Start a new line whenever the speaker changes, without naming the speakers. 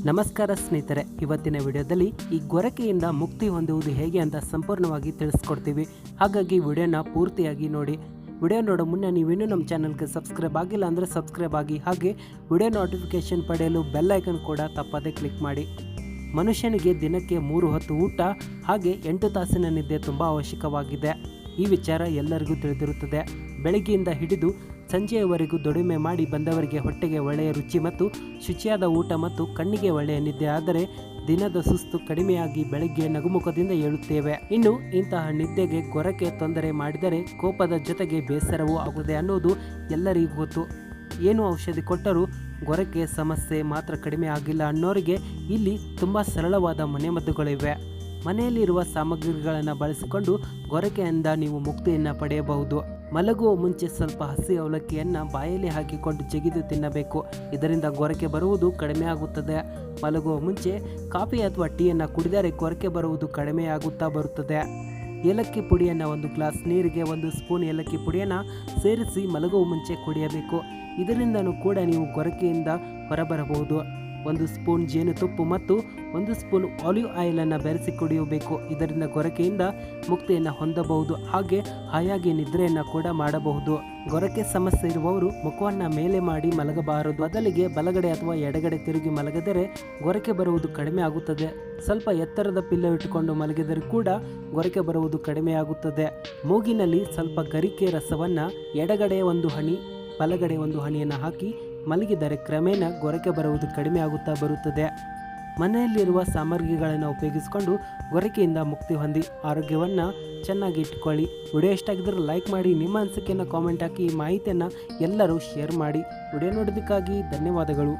ನಮಸ್ಕಾರ ಸ್ನೇಹಿತರೆ, ಇವತ್ತಿನ ವಿಡಿಯೋದಲ್ಲಿ ಈ ಗೊರಕೆಯಿಂದ ಮುಕ್ತಿ ಹೊಂದುವುದು ಹೇಗೆ ಅಂತ ಸಂಪೂರ್ಣವಾಗಿ ತಿಳಿಸ್ಕೊಡ್ತೀವಿ. ಹಾಗಾಗಿ ವಿಡಿಯೋನ ಪೂರ್ತಿಯಾಗಿ ನೋಡಿ. ವಿಡಿಯೋ ನೋಡೋ ಮುನ್ನ ನೀವಿನ್ನೂ ನಮ್ಮ ಚಾನಲ್ಗೆ ಸಬ್ಸ್ಕ್ರೈಬ್ ಆಗಿಲ್ಲ ಅಂದರೆ ಸಬ್ಸ್ಕ್ರೈಬ್ ಆಗಿ, ಹಾಗೆ ವಿಡಿಯೋ ನೋಟಿಫಿಕೇಶನ್ ಪಡೆಯಲು ಬೆಲ್ ಐಕನ್ ಕೂಡ ತಪ್ಪದೇ ಕ್ಲಿಕ್ ಮಾಡಿ. ಮನುಷ್ಯನಿಗೆ ದಿನಕ್ಕೆ 3 ಹೊತ್ತು ಊಟ ಹಾಗೆ 8 ತಾಸಿನ ನಿದ್ದೆ ತುಂಬ ಅವಶ್ಯಕವಾಗಿದೆ. ಈ ವಿಚಾರ ಎಲ್ಲರಿಗೂ ತಿಳಿದಿರುತ್ತದೆ. ಬೆಳಗ್ಗೆಯಿಂದ ಹಿಡಿದು ಸಂಜೆಯವರೆಗೂ ದುಡಿಮೆ ಮಾಡಿ ಬಂದವರಿಗೆ ಹೊಟ್ಟೆಗೆ ಒಳ್ಳೆಯ ರುಚಿ ಮತ್ತು ಶುಚಿಯಾದ ಊಟ ಮತ್ತು ಕಣ್ಣಿಗೆ ಒಳ್ಳೆಯ ನಿದ್ದೆ ಆದರೆ ದಿನದ ಸುಸ್ತು ಕಡಿಮೆಯಾಗಿ ಬೆಳಗ್ಗೆ ನಗುಮುಖದಿಂದ ಏಳುತ್ತೇವೆ. ಇನ್ನು ಇಂತಹ ನಿದ್ದೆಗೆ ಗೊರಕೆ ತೊಂದರೆ ಮಾಡಿದರೆ ಕೋಪದ ಜೊತೆಗೆ ಬೇಸರವೂ ಆಗುತ್ತದೆ ಅನ್ನೋದು ಎಲ್ಲರಿಗೂ ಗೊತ್ತು. ಏನು ಔಷಧಿ ಕೊಟ್ಟರೂ ಗೊರಕೆ ಸಮಸ್ಯೆ ಮಾತ್ರ ಕಡಿಮೆ ಆಗಿಲ್ಲ ಅನ್ನೋರಿಗೆ ಇಲ್ಲಿ ತುಂಬ ಸರಳವಾದ ಮನೆಮದ್ದುಗಳಿವೆ. ಮನೆಯಲ್ಲಿರುವ ಸಾಮಗ್ರಿಗಳನ್ನು ಬಳಸಿಕೊಂಡು ಗೊರಕೆಯಿಂದ ನೀವು ಮುಕ್ತಿಯನ್ನು ಪಡೆಯಬಹುದು. ಮಲಗುವ ಮುಂಚೆ ಸ್ವಲ್ಪ ಹಸಿ ಅವಲಕ್ಕಿಯನ್ನು ಬಾಯಲ್ಲಿ ಹಾಕಿಕೊಂಡು ಜಗಿದು ತಿನ್ನಬೇಕು. ಇದರಿಂದ ಗೊರಕೆ ಬರುವುದು ಕಡಿಮೆ ಆಗುತ್ತದೆ. ಮಲಗುವ ಮುಂಚೆ ಕಾಫಿ ಅಥವಾ ಟೀಯನ್ನು ಕುಡಿದರೆ ಗೊರಕೆ ಬರುವುದು ಕಡಿಮೆಯಾಗುತ್ತಾ ಬರುತ್ತದೆ. ಏಲಕ್ಕಿ ಪುಡಿಯನ್ನು 1 ಗ್ಲಾಸ್ ನೀರಿಗೆ 1 ಸ್ಪೂನ್ ಏಲಕ್ಕಿ ಪುಡಿಯನ್ನು ಸೇರಿಸಿ ಮಲಗುವ ಮುಂಚೆ ಕುಡಿಯಬೇಕು. ಇದರಿಂದನೂ ಕೂಡ ನೀವು ಗೊರಕೆಯಿಂದ ಹೊರಬರಬಹುದು. 1 ಸ್ಪೂನ್ ಜೇನುತುಪ್ಪ ಮತ್ತು 1 ಸ್ಪೂನ್ ಆಲಿವ್ ಆಯಿಲನ್ನು ಬೆರೆಸಿ ಕುಡಿಯಬೇಕು. ಇದರಿಂದ ಗೊರಕೆಯಿಂದ ಮುಕ್ತಿಯನ್ನು ಹೊಂದಬಹುದು. ಹಾಗೆ ಹಾಯಾಗಿ ನಿದ್ರೆಯನ್ನು ಕೂಡ ಮಾಡಬಹುದು. ಗೊರಕೆ ಸಮಸ್ಯೆ ಇರುವವರು ಮುಖವನ್ನು ಮೇಲೆ ಮಾಡಿ ಮಲಗಬಾರದು. ಬದಲಿಗೆ ಬಲಗಡೆ ಅಥವಾ ಎಡಗಡೆ ತಿರುಗಿ ಮಲಗಿದರೆ ಗೊರಕೆ ಬರುವುದು ಕಡಿಮೆ ಆಗುತ್ತದೆ. ಸ್ವಲ್ಪ ಎತ್ತರದ ಪಿಲ್ಲೋ ಇಟ್ಟುಕೊಂಡು ಮಲಗಿದರೆ ಕೂಡ ಗೊರಕೆ ಬರುವುದು ಕಡಿಮೆಯಾಗುತ್ತದೆ. ಮೂಗಿನಲ್ಲಿ ಸ್ವಲ್ಪ ಗರಿಕೆ ರಸವನ್ನು ಎಡಗಡೆ 1 ಹನಿ ಬಲಗಡೆ 1 ಹನಿಯನ್ನು ಹಾಕಿ ಮಲಗಿದರೆ ಕ್ರಮೇಣ ಗೊರಕೆ ಬರುವುದು ಕಡಿಮೆ ಆಗುತ್ತಾ ಬರುತ್ತದೆ. ಮನೆಯಲ್ಲಿರುವ ಸಾಮಗ್ರಿಗಳನ್ನು ಉಪಯೋಗಿಸಿಕೊಂಡು ಗೊರಕೆಯಿಂದ ಮುಕ್ತಿ ಹೊಂದಿ ಆರೋಗ್ಯವನ್ನು ಚೆನ್ನಾಗಿ ಇಟ್ಟುಕೊಳ್ಳಿ. ವಿಡಿಯೋ ಇಷ್ಟ ಆಗಿದ್ದರೆ ಲೈಕ್ ಮಾಡಿ, ನಿಮ್ಮ ಅನಿಸಿಕೆಯನ್ನು ಕಾಮೆಂಟ್ ಹಾಕಿ, ಈ ಮಾಹಿತಿಯನ್ನು ಎಲ್ಲರೂ ಶೇರ್ ಮಾಡಿ. ವಿಡಿಯೋ ನೋಡೋದಕ್ಕಾಗಿ ಧನ್ಯವಾದಗಳು.